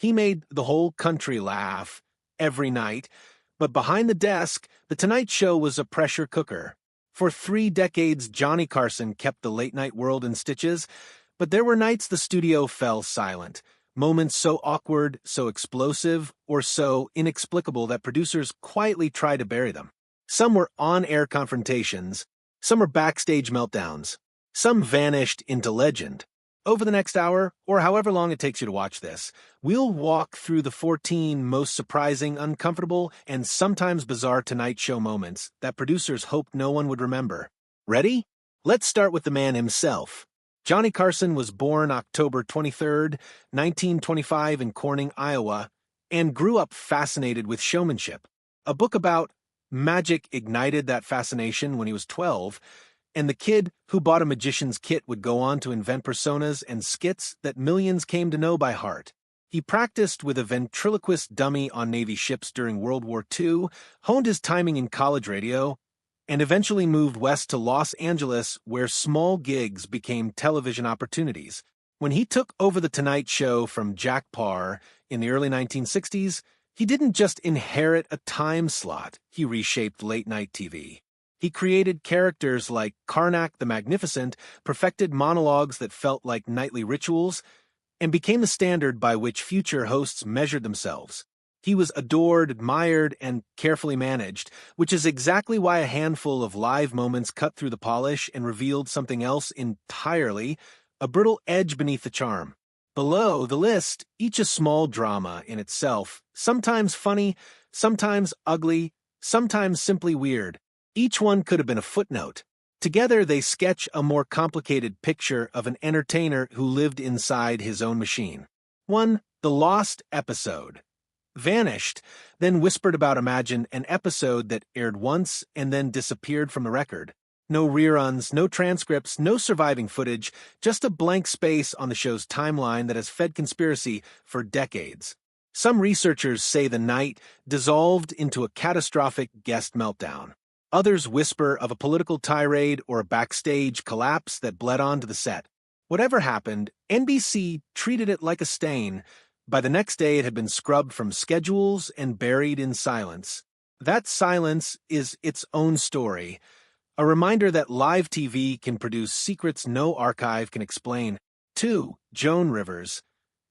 He made the whole country laugh every night, but behind the desk, The Tonight Show was a pressure cooker. For 3 decades, Johnny Carson kept the late-night world in stitches, but there were nights the studio fell silent, moments so awkward, so explosive, or so inexplicable that producers quietly tried to bury them. Some were on-air confrontations, some were backstage meltdowns, some vanished into legend. Over the next hour, or however long it takes you to watch this, we'll walk through the 14 most surprising, uncomfortable, and sometimes bizarre Tonight Show moments that producers hoped no one would remember. Ready? Let's start with the man himself. Johnny Carson was born October 23, 1925 in Corning, Iowa, and grew up fascinated with showmanship. A book about magic ignited that fascination when he was 12, and the kid who bought a magician's kit would go on to invent personas and skits that millions came to know by heart. He practiced with a ventriloquist dummy on Navy ships during World War II, honed his timing in college radio, and eventually moved west to Los Angeles, where small gigs became television opportunities. When he took over The Tonight Show from Jack Paar in the early 1960s, he didn't just inherit a time slot, he reshaped late-night TV. He created characters like Karnak the Magnificent, perfected monologues that felt like nightly rituals, and became the standard by which future hosts measured themselves. He was adored, admired, and carefully managed, which is exactly why a handful of live moments cut through the polish and revealed something else entirely, a brittle edge beneath the charm. Below the list, each a small drama in itself, sometimes funny, sometimes ugly, sometimes simply weird. Each one could have been a footnote. Together they sketch a more complicated picture of an entertainer who lived inside his own machine. 1. The Lost Episode. Vanished, then whispered about. Imagine an episode that aired once and then disappeared from the record. No reruns, no transcripts, no surviving footage, just a blank space on the show's timeline that has fed conspiracy for decades. Some researchers say the night dissolved into a catastrophic guest meltdown. Others whisper of a political tirade or a backstage collapse that bled onto the set. Whatever happened, NBC treated it like a stain. By the next day, it had been scrubbed from schedules and buried in silence. That silence is its own story, a reminder that live TV can produce secrets no archive can explain. 2. Joan Rivers.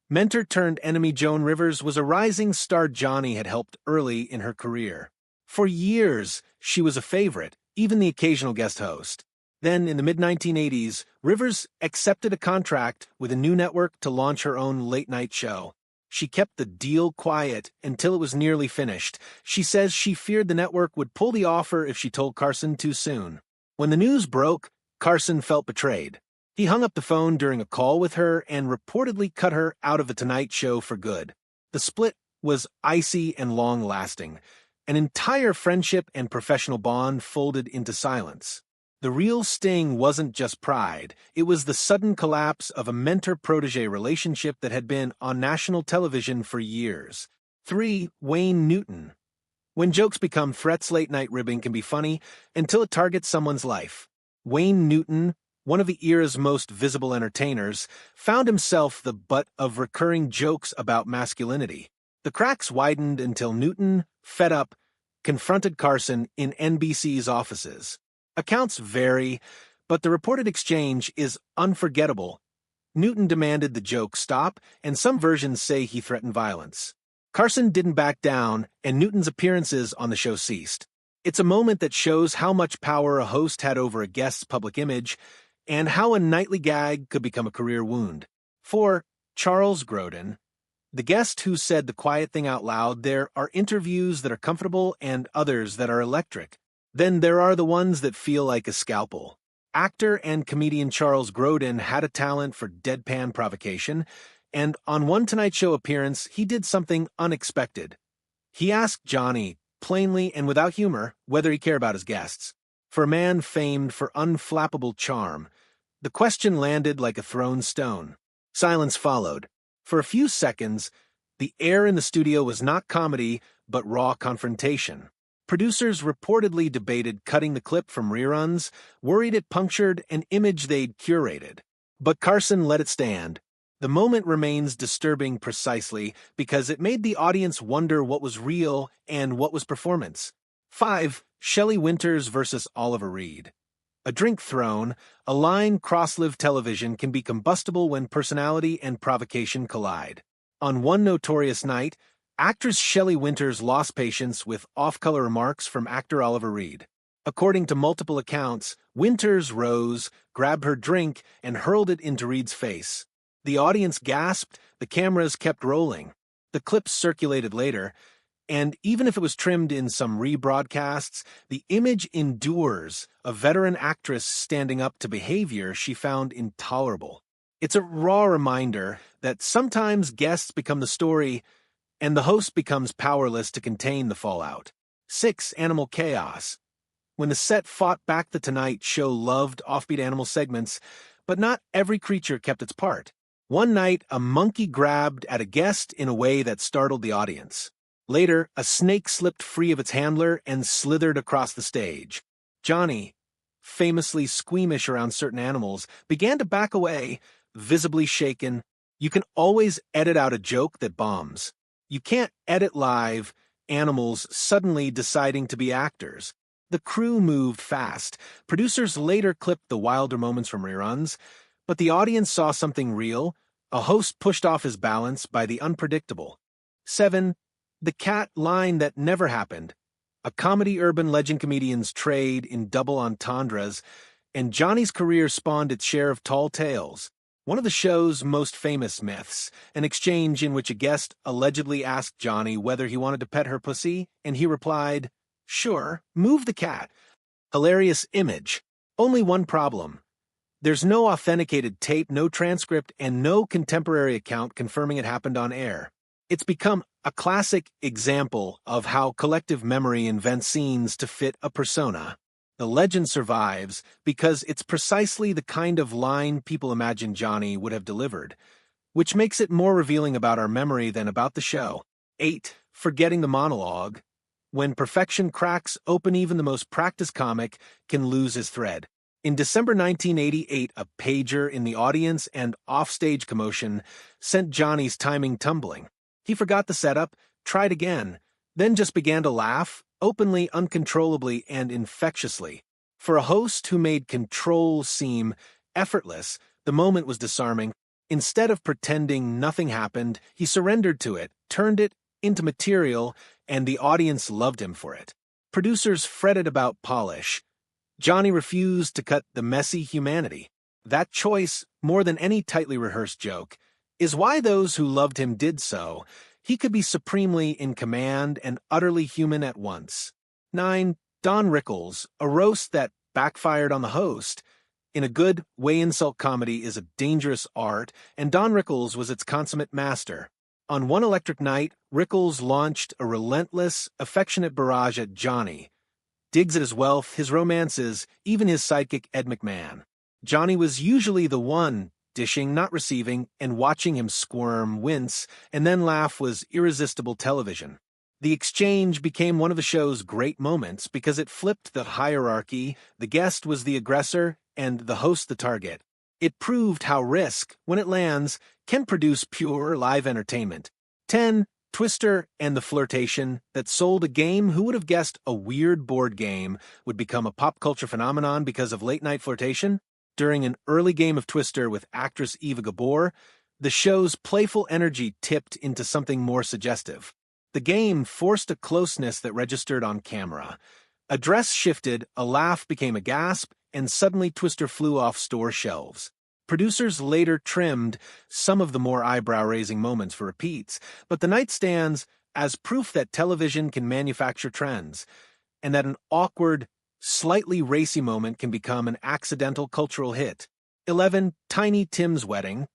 Mentor-turned-enemy Joan Rivers was a rising star Johnny had helped early in her career. For years, she was a favorite, even the occasional guest host. Then, in the mid-1980s, Rivers accepted a contract with a new network to launch her own late-night show. She kept the deal quiet until it was nearly finished. She says she feared the network would pull the offer if she told Carson too soon. When the news broke, Carson felt betrayed. He hung up the phone during a call with her and reportedly cut her out of The Tonight Show for good. The split was icy and long-lasting. An entire friendship and professional bond folded into silence. The real sting wasn't just pride, it was the sudden collapse of a mentor-protege relationship that had been on national television for years. 3. Wayne Newton. When jokes become threats, late-night ribbing can be funny until it targets someone's life. Wayne Newton, one of the era's most visible entertainers, found himself the butt of recurring jokes about masculinity. The cracks widened until Newton, fed up, confronted Carson in NBC's offices. Accounts vary, but the reported exchange is unforgettable. Newton demanded the joke stop, and some versions say he threatened violence. Carson didn't back down, and Newton's appearances on the show ceased. It's a moment that shows how much power a host had over a guest's public image, and how a nightly gag could become a career wound. 4. Charles Grodin. The guest who said the quiet thing out loud. There are interviews that are comfortable and others that are electric. Then there are the ones that feel like a scalpel. Actor and comedian Charles Grodin had a talent for deadpan provocation, and on one Tonight Show appearance, he did something unexpected. He asked Johnny, plainly and without humor, whether he cared about his guests. For a man famed for unflappable charm, the question landed like a thrown stone. Silence followed. For a few seconds, the air in the studio was not comedy, but raw confrontation. Producers reportedly debated cutting the clip from reruns, worried it punctured an image they'd curated. But Carson let it stand. The moment remains disturbing precisely because it made the audience wonder what was real and what was performance. 5. Shelley Winters versus Oliver Reed. A drink thrown, a line cross-lived television can be combustible when personality and provocation collide. On one notorious night, actress Shelley Winters lost patience with off-color remarks from actor Oliver Reed. According to multiple accounts, Winters rose, grabbed her drink, and hurled it into Reed's face. The audience gasped, the cameras kept rolling. The clips circulated later, and even if it was trimmed in some rebroadcasts, the image endures, a veteran actress standing up to behavior she found intolerable. It's a raw reminder that sometimes guests become the story, and the host becomes powerless to contain the fallout. 6. Animal chaos. When the set fought back, The Tonight Show loved offbeat animal segments, but not every creature kept its part. One night, a monkey grabbed at a guest in a way that startled the audience. Later, a snake slipped free of its handler and slithered across the stage. Johnny, famously squeamish around certain animals, began to back away, visibly shaken. You can always edit out a joke that bombs. You can't edit live animals suddenly deciding to be actors. The crew moved fast. Producers later clipped the wilder moments from reruns, but the audience saw something real. A host pushed off his balance by the unpredictable. 7. The cat line that never happened. A comedy urban legend comedians trade in double entendres, and Johnny's career spawned its share of tall tales. One of the show's most famous myths, an exchange in which a guest allegedly asked Johnny whether he wanted to pet her pussy, and he replied, "Sure, move the cat." Hilarious image. Only one problem. There's no authenticated tape, no transcript, and no contemporary account confirming it happened on air. It's become a classic example of how collective memory invents scenes to fit a persona. The legend survives because it's precisely the kind of line people imagine Johnny would have delivered, which makes it more revealing about our memory than about the show. 8. Forgetting the monologue. When perfection cracks open, even the most practiced comic can lose his thread. In December 1988, a pager in the audience and offstage commotion sent Johnny's timing tumbling. He forgot the setup, tried again, then just began to laugh, openly, uncontrollably, and infectiously. For a host who made control seem effortless, the moment was disarming. Instead of pretending nothing happened, he surrendered to it, turned it into material, and the audience loved him for it. Producers fretted about polish. Johnny refused to cut the messy humanity. That choice, more than any tightly rehearsed joke, is why those who loved him did so. He could be supremely in command and utterly human at once. 9. Don Rickles, a roast that backfired on the host. In a good way, insult comedy is a dangerous art, and Don Rickles was its consummate master. On one electric night, Rickles launched a relentless, affectionate barrage at Johnny. Digs at his wealth, his romances, even his sidekick Ed McMahon. Johnny was usually the one dishing, not receiving, and watching him squirm, wince, and then laugh was irresistible television. The exchange became one of the show's great moments because it flipped the hierarchy. The guest was the aggressor and the host the target. It proved how risk, when it lands, can produce pure live entertainment. 10. Twister and the flirtation that sold a game. Who would have guessed a weird board game would become a pop culture phenomenon because of late-night flirtation? During an early game of Twister with actress Eva Gabor, the show's playful energy tipped into something more suggestive. The game forced a closeness that registered on camera. A dress shifted, a laugh became a gasp, and suddenly Twister flew off store shelves. Producers later trimmed some of the more eyebrow-raising moments for repeats, but the night stands as proof that television can manufacture trends, and that an awkward, slightly racy moment can become an accidental cultural hit. 11. Tiny Tim's wedding.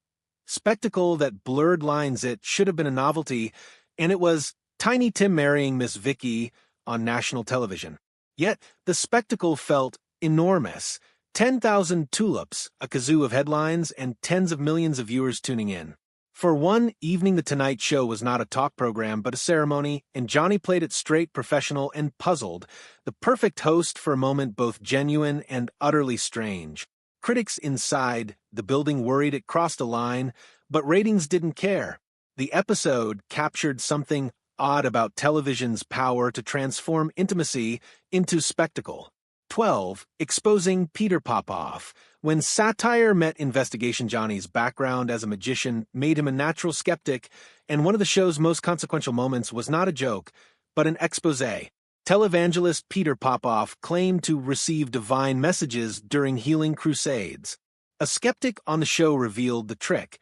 Spectacle that blurred lines. It should have been a novelty, and it was Tiny Tim marrying Miss Vicky on national television. Yet the spectacle felt enormous. 10,000 tulips, a kazoo of headlines, and tens of millions of viewers tuning in. For one evening, The Tonight Show was not a talk program but a ceremony, and Johnny played it straight, professional, and puzzled, the perfect host for a moment both genuine and utterly strange. Critics inside The building worried it crossed a line, but ratings didn't care. The episode captured something odd about television's power to transform intimacy into spectacle. 12. Exposing Peter Popoff. When satire met Investigation Johnny's background as a magician made him a natural skeptic, and one of the show's most consequential moments was not a joke, but an exposé. Televangelist Peter Popoff claimed to receive divine messages during healing crusades. A skeptic on the show revealed the trick.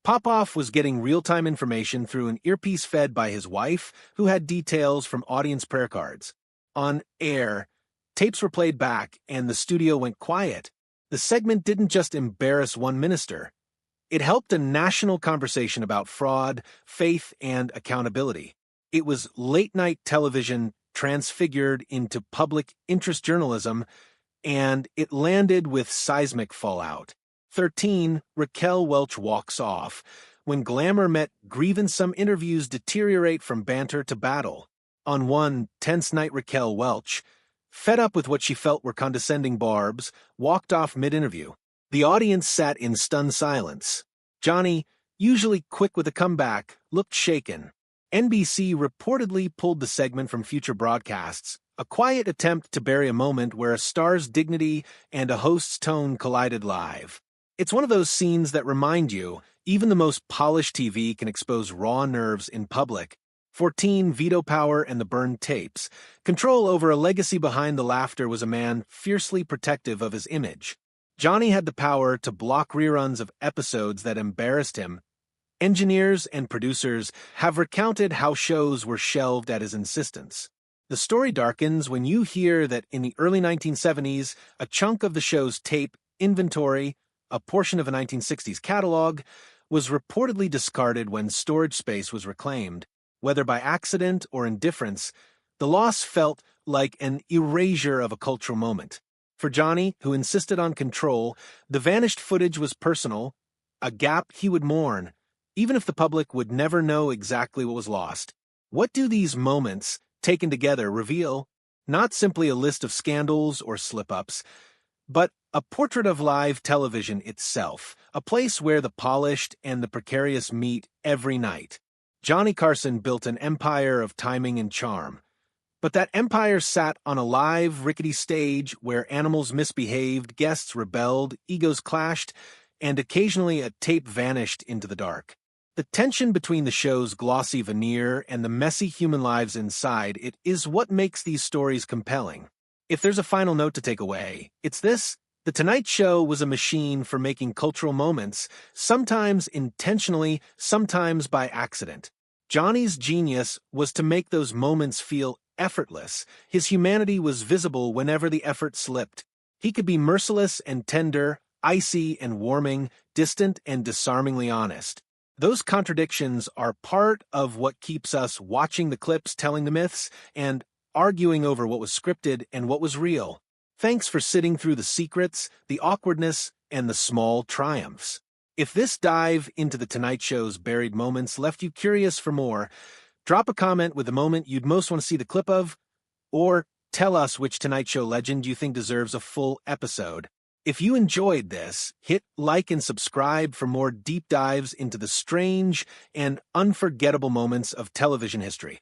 Popoff was getting real-time information through an earpiece fed by his wife, who had details from audience prayer cards. On air, tapes were played back, and the studio went quiet. The segment didn't just embarrass one minister. It helped a national conversation about fraud, faith, and accountability. It was late-night television transfigured into public interest journalism, and it landed with seismic fallout. 13. Raquel Welch walks off. When glamour met grievance, some interviews deteriorate from banter to battle. On one tense night, Raquel Welch, fed up with what she felt were condescending barbs, walked off mid-interview. The audience sat in stunned silence. Johnny, usually quick with a comeback, looked shaken. NBC reportedly pulled the segment from future broadcasts, a quiet attempt to bury a moment where a star's dignity and a host's tone collided live. It's one of those scenes that remind you, even the most polished TV can expose raw nerves in public. 14. Veto power and the burned tapes. Control over a legacy behind the laughter was a man fiercely protective of his image. Johnny had the power to block reruns of episodes that embarrassed him. Engineers and producers have recounted how shows were shelved at his insistence. The story darkens when you hear that in the early 1970s, a chunk of the show's tape inventory, a portion of a 1960s catalog, was reportedly discarded when storage space was reclaimed. Whether by accident or indifference, the loss felt like an erasure of a cultural moment. For Johnny, who insisted on control, the vanished footage was personal, a gap he would mourn, even if the public would never know exactly what was lost. What do these moments, taken together, reveal? Not simply a list of scandals or slip-ups, but a portrait of live television itself, a place where the polished and the precarious meet every night. Johnny Carson built an empire of timing and charm. But that empire sat on a live, rickety stage where animals misbehaved, guests rebelled, egos clashed, and occasionally a tape vanished into the dark. The tension between the show's glossy veneer and the messy human lives inside it is what makes these stories compelling. If there's a final note to take away, it's this: The Tonight Show was a machine for making cultural moments, sometimes intentionally, sometimes by accident. Johnny's genius was to make those moments feel effortless. His humanity was visible whenever the effort slipped. He could be merciless and tender, icy and warming, distant and disarmingly honest. Those contradictions are part of what keeps us watching the clips, telling the myths, and arguing over what was scripted and what was real. Thanks for sitting through the secrets, the awkwardness, and the small triumphs. If this dive into The Tonight Show's buried moments left you curious for more, drop a comment with the moment you'd most want to see the clip of, or tell us which Tonight Show legend you think deserves a full episode. If you enjoyed this, hit like and subscribe for more deep dives into the strange and unforgettable moments of television history.